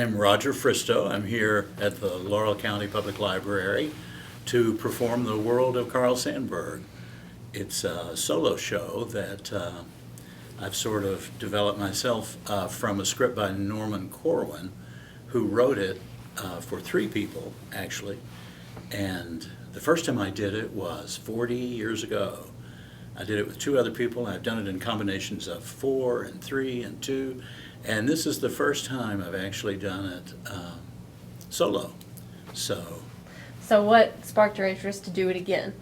I'm Roger Fristoe. I'm here at the Laurel County Public Library to perform the World of Carl Sandburg. It's a solo show that I've sort of developed myself from a script by Norman Corwin, who wrote it for three people, actually. And the first time I did it was 40 years ago. I did it with two other people. I've done it in combinations of 4 and 3 and 2. And this is the first time I've actually done it solo. So what sparked your interest to do it again?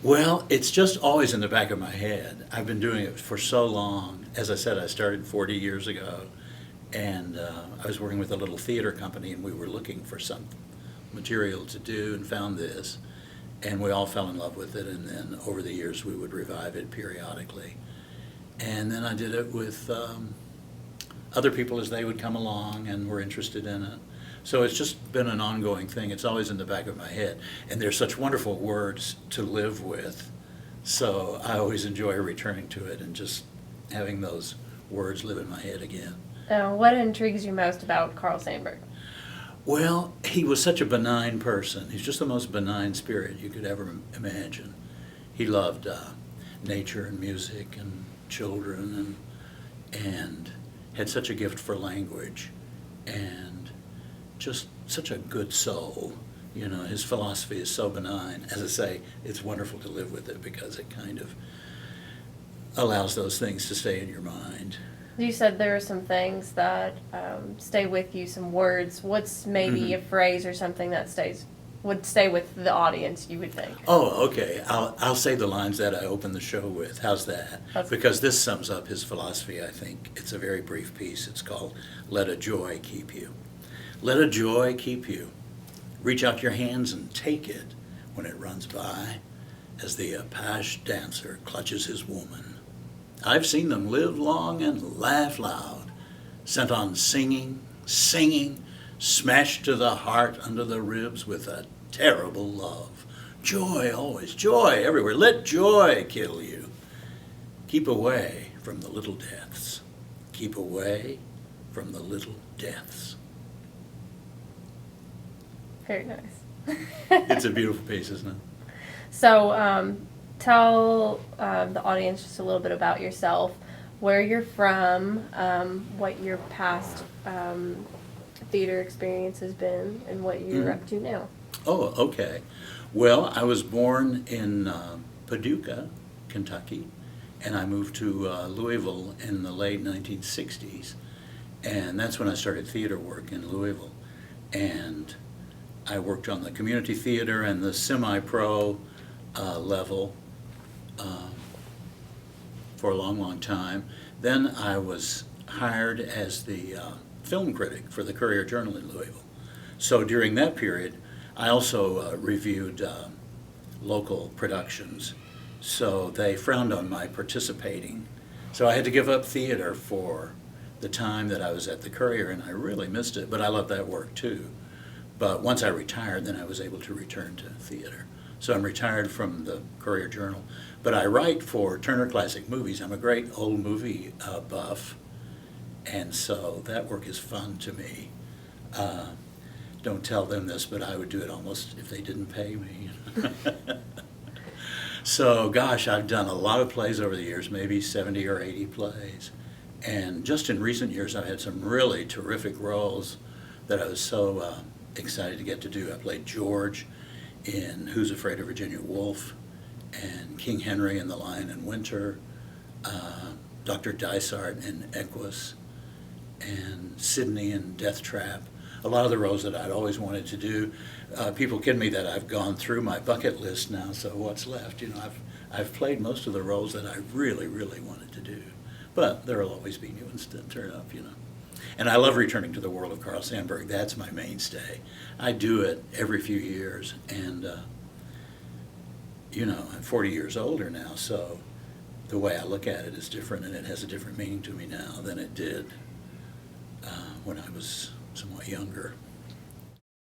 Well, it's just always in the back of my head. I've been doing it for so long. As I said, I started 40 years ago, and I was working with a little theater company, and we were looking for some material to do and found this, and we all fell in love with it, and then over the years we would revive it periodically. And then I did it with other people as they would come along and were interested in it. So it's just been an ongoing thing. It's always in the back of my head. And they're such wonderful words to live with. So I always enjoy returning to it and just having those words live in my head again. What intrigues you most about Carl Sandburg? Well, he was such a benign person. He's just the most benign spirit you could ever imagine. He loved nature and music and children and had such a gift for language and just such a good soul. You know, his philosophy is so benign. As I say, it's wonderful to live with it because it kind of allows those things to stay in your mind. You said there are some things that stay with you, some words. What's maybe a phrase or something that would stay with the audience, you would think? Oh, okay. I'll say the lines that I opened the show with. How's that? Because this sums up his philosophy, I think. It's a very brief piece. It's called Let a Joy Keep You. Let a joy keep you. Reach out your hands and take it when it runs by as the Apache dancer clutches his woman. I've seen them live long and laugh loud, sent on singing, smashed to the heart under the ribs with a terrible love. Joy always, joy everywhere. Let joy kill you. Keep away from the little deaths. Keep away from the little deaths. Very nice. It's a beautiful piece, isn't it? So tell the audience just a little bit about yourself, where you're from, what your past theater experience has been, and what you're up to now. Oh, okay. Well, I was born in Paducah, Kentucky, and I moved to Louisville in the late 1960s, and that's when I started theater work in Louisville. And I worked on the community theater and the semi-pro level for a long, long time. Then I was hired as the film critic for the Courier-Journal in Louisville. So during that period, I also reviewed local productions. So they frowned on my participating. So I had to give up theater for the time that I was at the Courier, and I really missed it, but I love that work too. But once I retired, then I was able to return to theater. So I'm retired from the Courier-Journal. But I write for Turner Classic Movies. I'm a great old movie buff, and so that work is fun to me. Don't tell them this, but I would do it almost if they didn't pay me. So, gosh, I've done a lot of plays over the years, maybe 70 or 80 plays. And just in recent years, I've had some really terrific roles that I was so excited to get to do. I played George in Who's Afraid of Virginia Woolf, and King Henry in The Lion in Winter, Dr. Dysart in Equus, and Sidney in Death Trap. A lot of the roles that I'd always wanted to do. People kid me that I've gone through my bucket list now, so what's left? You know, I've played most of the roles that I really, really wanted to do. But there will always be new ones that turn up, you know. And I love returning to the World of Carl Sandburg. That's my mainstay. I do it every few years, and you know, I'm 40 years older now, so the way I look at it is different, and it has a different meaning to me now than it did when I was somewhat younger.